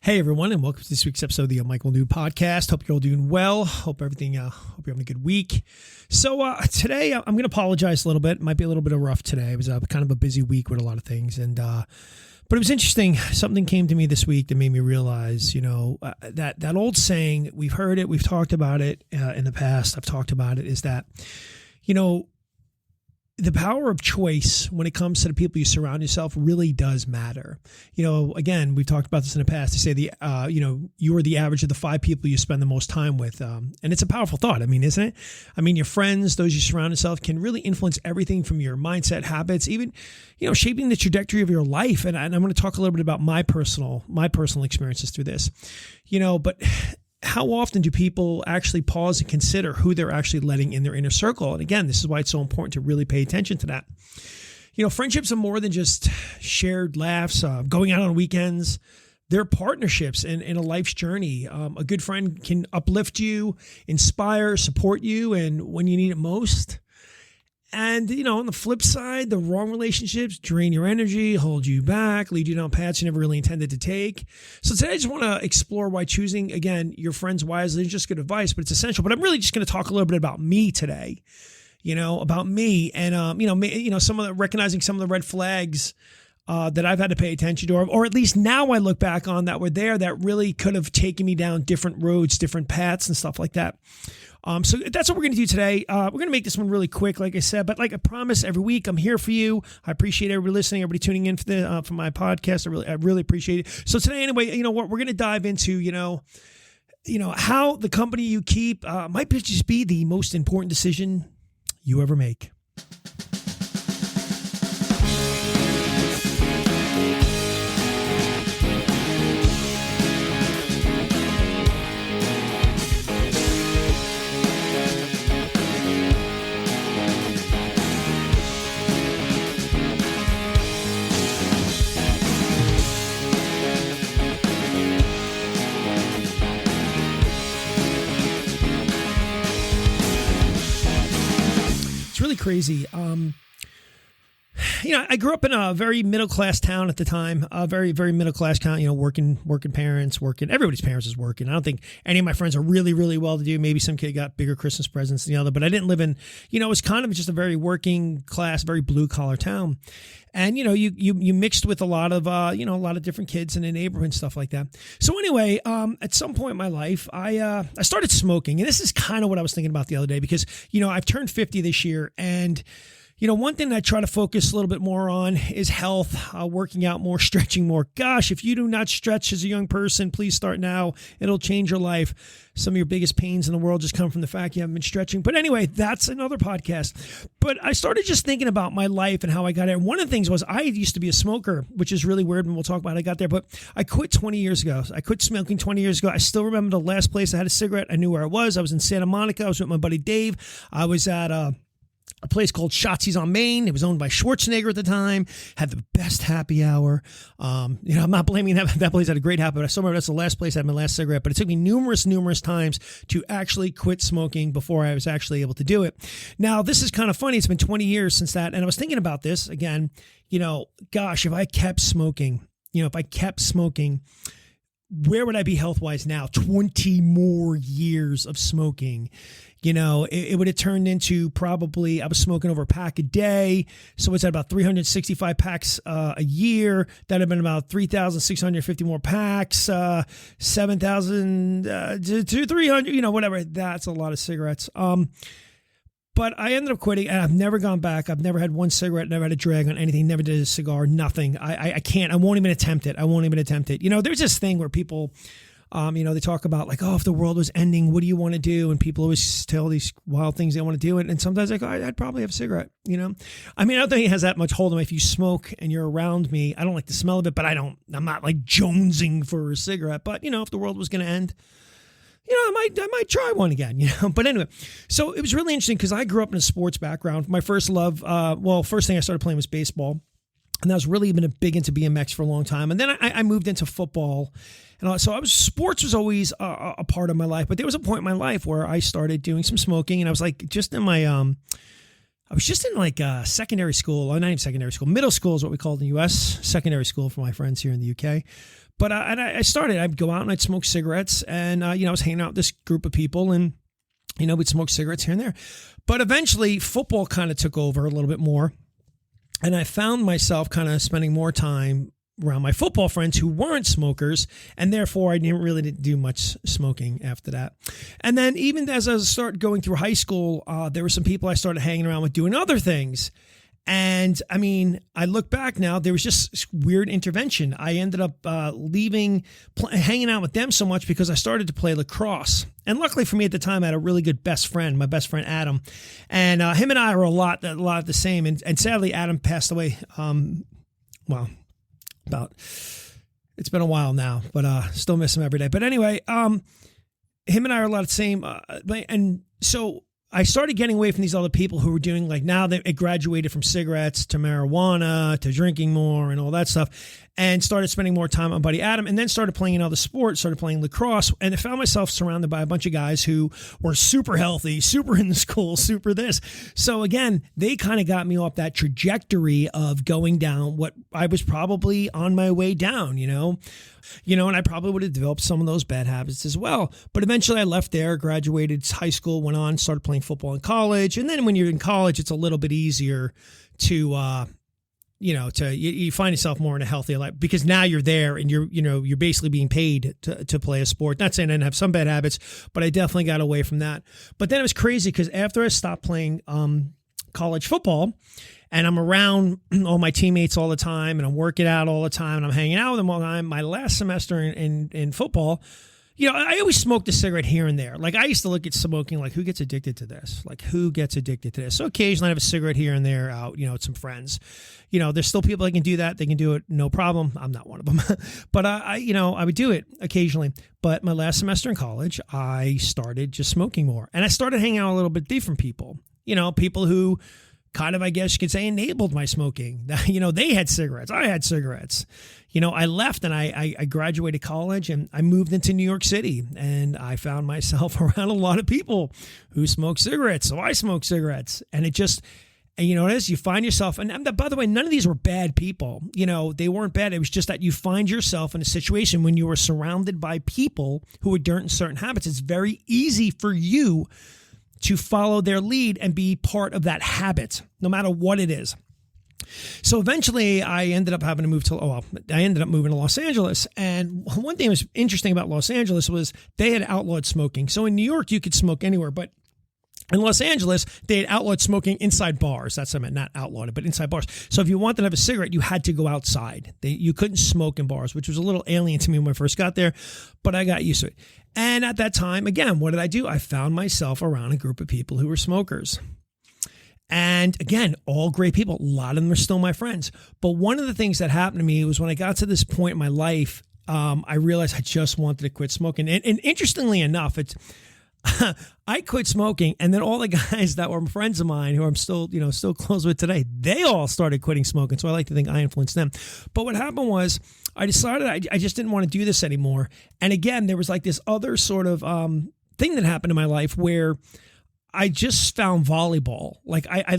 Hey everyone, and welcome to this week's episode of the Michael New Podcast. Hope you're all doing well. Hope you're having a good week. So today I'm going to apologize a little bit. It might be a little bit rough today. It was kind of a busy week with a lot of things, but it was interesting. Something came to me this week that made me realize, that old saying, we've heard it, we've talked about it in the past. I've talked about it. Is that, the power of choice when it comes to the people you surround yourself really does matter. Again, we've talked about this in the past. They say you are the average of the 5 people you spend the most time with. And it's a powerful thought. Isn't it? Your friends, those you surround yourself, can really influence everything from your mindset, habits, even, shaping the trajectory of your life. And I'm going to talk a little bit about my personal experiences through this, but how often do people actually pause and consider who they're actually letting in their inner circle? And again, this is why it's so important to really pay attention to that. Friendships are more than just shared laughs, going out on weekends. They're partnerships in a life's journey. A good friend can uplift you, inspire, support you, and when you need it most. And, on the flip side, the wrong relationships drain your energy, hold you back, lead you down paths you never really intended to take. So today I just want to explore why choosing, again, your friends wisely is just good advice, but it's essential. But I'm really just going to talk a little bit about me today, about me and, recognizing some of the red flags that I've had to pay attention to, or at least now I look back on that were there that really could have taken me down different roads, different paths and stuff like that. So that's what we're going to do today. We're going to make this one really quick, like I said, but like I promise, every week I'm here for you. I appreciate everybody listening, everybody tuning in for my podcast. I really appreciate it. So today, anyway, we're going to dive into, how the company you keep might just be the most important decision you ever make. Really crazy. I grew up in a very middle-class town at the time, a very, very middle-class town, working parents, everybody's parents is working. I don't think any of my friends are really, really well-to-do. Maybe some kid got bigger Christmas presents than the other, but I didn't live in, it was kind of just a very working class, very blue-collar town. And, you mixed with a lot of different kids in the neighborhood and stuff like that. So anyway, at some point in my life, I started smoking. And this is kind of what I was thinking about the other day because, I've turned 50 this year. And, one thing I try to focus a little bit more on is health, working out more, stretching more. Gosh, if you do not stretch as a young person, please start now. It'll change your life. Some of your biggest pains in the world just come from the fact you haven't been stretching. But anyway, that's another podcast. But I started just thinking about my life and how I got there. One of the things was I used to be a smoker, which is really weird, and we'll talk about how I got there. But I quit 20 years ago. I quit smoking 20 years ago. I still remember the last place I had a cigarette. I knew where I was. I was in Santa Monica. I was with my buddy Dave. I was at a place called Shotzi's on Main. It was owned by Schwarzenegger at the time, had the best happy hour. I'm not blaming that place had a great happy, but I still remember that's the last place I had my last cigarette, but it took me numerous times to actually quit smoking before I was actually able to do it. Now, this is kind of funny. It's been 20 years since that. And I was thinking about this again, gosh, if I kept smoking, where would I be health-wise now? 20 more years of smoking. It would have turned into probably, I was smoking over a pack a day. So it's at about 365 packs a year. That would have been about 3,650 more packs, 7,000 to 300, whatever. That's a lot of cigarettes. But I ended up quitting, and I've never gone back. I've never had one cigarette, never had a drag on anything, never did a cigar, nothing. I can't. I won't even attempt it. There's this thing where people, they talk about like, oh, if the world was ending, what do you want to do? And people always tell these wild things they want to do. And sometimes I go, I'd probably have a cigarette, I don't think it has that much hold on me. If you smoke and you're around me, I don't like the smell of it, but I'm not like jonesing for a cigarette. But, if the world was going to end, I might try one again, But anyway, so it was really interesting because I grew up in a sports background. My first love, first thing I started playing was baseball. And I was really been big into BMX for a long time. And then I moved into football. And so sports was always a part of my life. But there was a point in my life where I started doing some smoking. And I was like, just in my, I was just in like secondary school, or not even secondary school, middle school is what we call it in the U.S., secondary school for my friends here in the UK. But I'd go out and I'd smoke cigarettes, and I was hanging out with this group of people, and we'd smoke cigarettes here and there. But eventually football kind of took over a little bit more. And I found myself kind of spending more time around my football friends who weren't smokers. And therefore I didn't really do much smoking after that. And then even as I started going through high school, there were some people I started hanging around with doing other things. And I mean, I look back now, there was just weird intervention. I ended up hanging out with them so much because I started to play lacrosse. And luckily for me at the time, I had a really good best friend, my best friend, Adam. And him and I were a lot of the same. And sadly, Adam passed away. It's been a while now, but still miss him every day. But anyway, him and I are a lot of the same. And so I started getting away from these other people who were doing, like, now that it graduated from cigarettes to marijuana to drinking more and all that stuff, and started spending more time on buddy Adam, and then started playing another sport, started playing lacrosse, and I found myself surrounded by a bunch of guys who were super healthy, super in the school, super this. So again, they kind of got me off that trajectory of going down what I was probably on my way down, and I probably would have developed some of those bad habits as well. But eventually I left there, graduated high school, went on, started playing football in college. And then when you're in college, it's a little bit easier to, you find yourself more in a healthy life, because now you're there and you're basically being paid to play a sport. Not saying I didn't have some bad habits, but I definitely got away from that. But then it was crazy because after I stopped playing college football, and I'm around all my teammates all the time, and I'm working out all the time, and I'm hanging out with them all the time. My last semester in football, I always smoked a cigarette here and there. Like, I used to look at smoking like, who gets addicted to this? Like, who gets addicted to this? So occasionally I have a cigarette here and there out, with some friends. There's still people that can do that. They can do it, no problem. I'm not one of them. But I would do it occasionally. But my last semester in college, I started just smoking more. And I started hanging out a little bit different people. People who kind of, I guess you could say, enabled my smoking. They had cigarettes. I had cigarettes. I left and I graduated college and I moved into New York City, and I found myself around a lot of people who smoke cigarettes. So I smoke cigarettes, and it just, and you know what it is? You find yourself, and by the way, none of these were bad people. They weren't bad. It was just that you find yourself in a situation when you are surrounded by people who are doing certain habits. It's very easy for you to follow their lead and be part of that habit, no matter what it is. So eventually I ended up having to moving to Los Angeles. And one thing that was interesting about Los Angeles was they had outlawed smoking. So in New York, you could smoke anywhere, but in Los Angeles, they had outlawed smoking inside bars. That's what I meant, not outlawed, but inside bars. So if you wanted to have a cigarette, you had to go outside. You couldn't smoke in bars, which was a little alien to me when I first got there, but I got used to it. And at that time, again, what did I do? I found myself around a group of people who were smokers. And again, all great people. A lot of them are still my friends. But one of the things that happened to me was when I got to this point in my life, I realized I just wanted to quit smoking. And interestingly enough, I quit smoking, and then all the guys that were friends of mine who I'm still close with today, they all started quitting smoking. So I like to think I influenced them. But what happened was I decided I just didn't want to do this anymore. And again, there was like this other sort of thing that happened in my life where I just found volleyball. Like I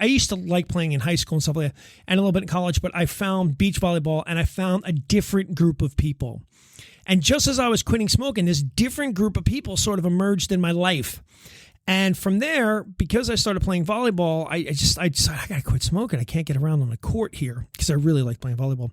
used to like playing in high school and stuff like that, and a little bit in college, but I found beach volleyball, and I found a different group of people. And just as I was quitting smoking, this different group of people sort of emerged in my life. And from there, because I started playing volleyball, I decided I got to quit smoking. I can't get around on the court here because I really like playing volleyball.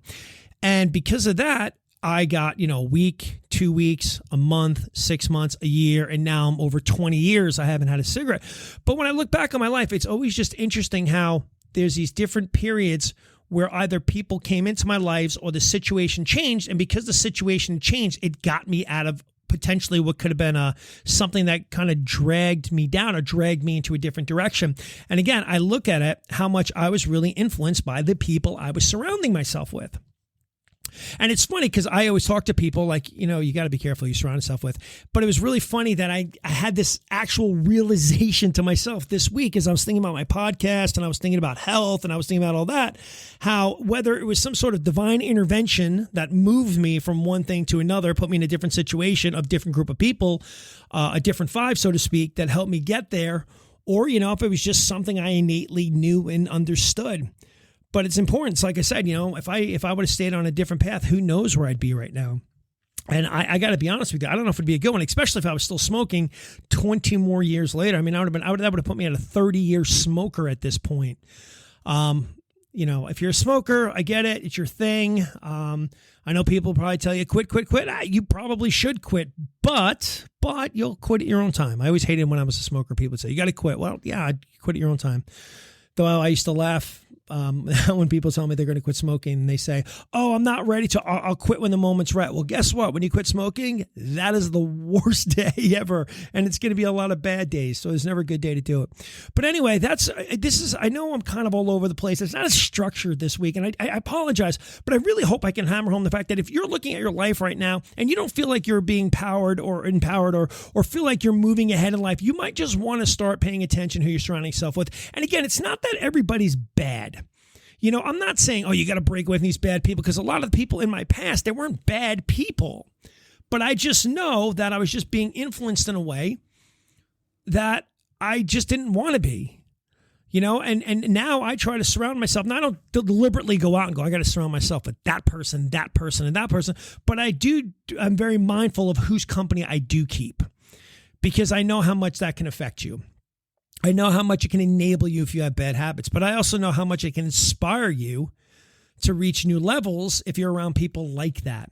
And because of that, I got, a week, 2 weeks, a month, 6 months, a year, and now I'm over 20 years. I haven't had a cigarette. But when I look back on my life, it's always just interesting how there's these different periods where either people came into my lives or the situation changed. And because the situation changed, it got me out of potentially what could have been something that kind of dragged me down or dragged me into a different direction. And again, I look at it, how much I was really influenced by the people I was surrounding myself with. And it's funny because I always talk to people like, you got to be careful who you surround yourself with. But it was really funny that I had this actual realization to myself this week as I was thinking about my podcast and I was thinking about health and I was thinking about all that, how whether it was some sort of divine intervention that moved me from one thing to another, put me in a different situation, of different group of people, a different vibe, so to speak, that helped me get there, or, if it was just something I innately knew and understood. But it's important. It's like I said, if I would have stayed on a different path, who knows where I'd be right now. And I got to be honest with you, I don't know if it'd be a good one, especially if I was still smoking 20 more years later. I mean, that would have put me at a 30-year smoker at this point. If you're a smoker, I get it. It's your thing. I know people probably tell you, quit. You probably should quit, but you'll quit at your own time. I always hated when I was a smoker. People would say, you got to quit. Well, yeah, quit at your own time. Though I used to laugh when people tell me they're going to quit smoking and they say, oh, I'm not ready to, I'll quit when the moment's right. Well, guess what? When you quit smoking, that is the worst day ever. And it's going to be a lot of bad days. So there's never a good day to do it. But anyway, I know I'm kind of all over the place. It's not as structured this week. And I apologize, but I really hope I can hammer home the fact that if you're looking at your life right now and you don't feel like you're being powered or empowered or feel like you're moving ahead in life, you might just want to start paying attention who you're surrounding yourself with. And again, it's not that everybody's bad. I'm not saying, oh, you got to break away from these bad people, because a lot of the people in my past, they weren't bad people. But I just know that I was just being influenced in a way that I just didn't want to be. And now I try to surround myself. Now I don't deliberately go out and go, I got to surround myself with that person, and that person. But I'm very mindful of whose company I do keep, because I know how much that can affect you. I know how much it can enable you if you have bad habits, but I also know how much it can inspire you to reach new levels if you're around people like that.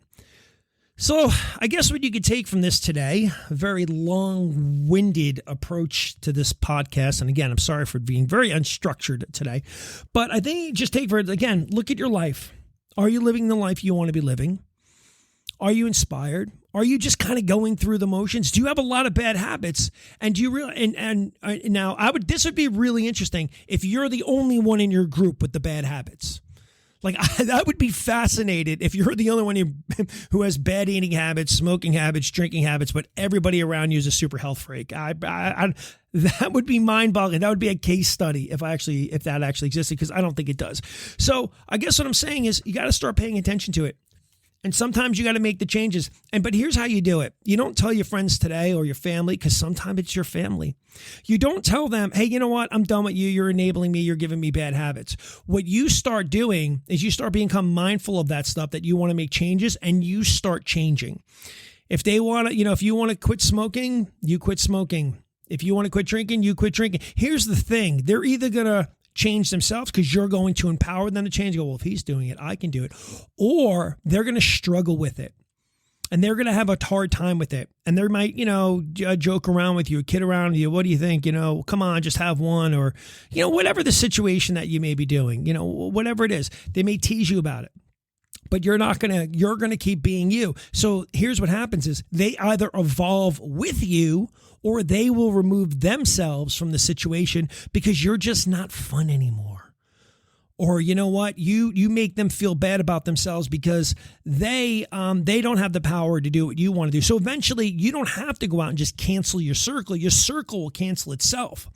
So I guess what you could take from this today, a very long-winded approach to this podcast. And again, I'm sorry for being very unstructured today, but I think you just take for it, again, look at your life. Are you living the life you want to be living? Are you inspired? Are you just kind of going through the motions? Do you have a lot of bad habits? And do you really? And now this would be really interesting if you're the only one in your group with the bad habits. Like that would be fascinated if you're the only one who has bad eating habits, smoking habits, drinking habits, but everybody around you is a super health freak. That would be mind-boggling. That would be a case study if that actually existed, because I don't think it does. So I guess what I'm saying is you got to start paying attention to it. And sometimes you got to make the changes. But here's how you do it. You don't tell your friends today or your family, because sometimes it's your family. You don't tell them, hey, you know what? I'm done with you. You're enabling me. You're giving me bad habits. What you start doing is you start becoming mindful of that stuff, that you want to make changes, and you start changing. If they want to, if you want to quit smoking, you quit smoking. If you want to quit drinking, you quit drinking. Here's the thing. They're either going to change themselves because you're going to empower them to change. Go, well, if he's doing it, I can do it. Or they're going to struggle with it, and they're going to have a hard time with it. And they might, joke around with you, kid around with you. What do you think? Come on, just have one, or, whatever the situation that you may be doing, whatever it is, they may tease you about it. But you're going to keep being you. So here's what happens is they either evolve with you, or they will remove themselves from the situation because you're just not fun anymore. Or you know what? You make them feel bad about themselves because they don't have the power to do what you want to do. So eventually you don't have to go out and just cancel your circle. Your circle will cancel itself.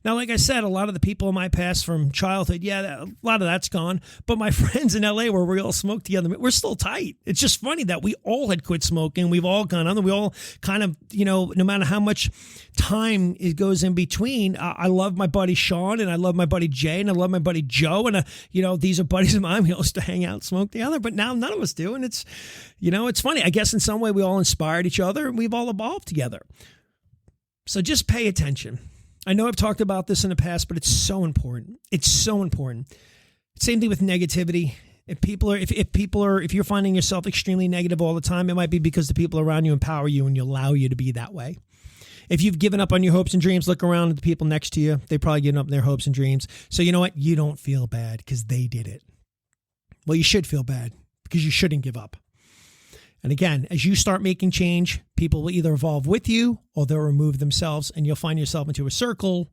Now, like I said, a lot of the people in my past from childhood, a lot of that's gone. But my friends in LA where we all smoked together, we're still tight. It's just funny that we all had quit smoking. We've all gone on. We all kind of, no matter how much time it goes in between, I love my buddy Sean, and I love my buddy Jay, and I love my buddy Joe, and these are buddies of mine. We all used to hang out and smoke together, but now none of us do. And it's, it's funny. I guess in some way we all inspired each other, and we've all evolved together. So just pay attention. I know I've talked about this in the past, but it's so important. It's so important. Same thing with negativity. If you're finding yourself extremely negative all the time, it might be because the people around you empower you and you allow you to be that way. If you've given up on your hopes and dreams, look around at the people next to you. They've probably given up on their hopes and dreams. So you know what? You don't feel bad because they did it. Well, you should feel bad because you shouldn't give up. And again, as you start making change, people will either evolve with you or they'll remove themselves, and you'll find yourself into a circle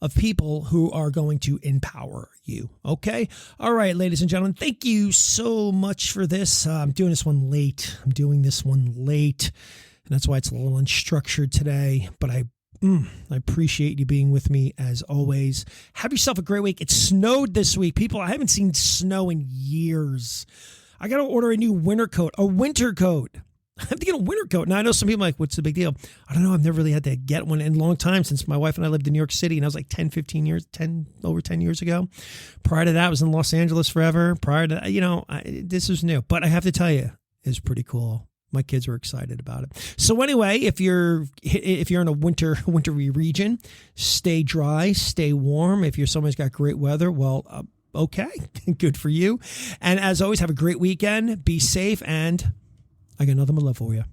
of people who are going to empower you. Okay? All right, ladies and gentlemen, thank you so much for this. I'm doing this one late. And that's why it's a little unstructured today, but I appreciate you being with me as always. Have yourself a great week. It snowed this week. People, I haven't seen snow in years. I got to order a new winter coat. I have to get a winter coat. Now, I know some people are like, what's the big deal? I don't know. I've never really had to get one in a long time since my wife and I lived in New York City, and I was like 10 over 10 years ago. Prior to that, I was in Los Angeles forever. Prior to, this is new. But I have to tell you, it's pretty cool. My kids were excited about it. So anyway, if you're in a wintry region, stay dry, stay warm. If you're someone who's got great weather, well, okay, good for you. And as always, have a great weekend. Be safe, and I got nothing but love for you.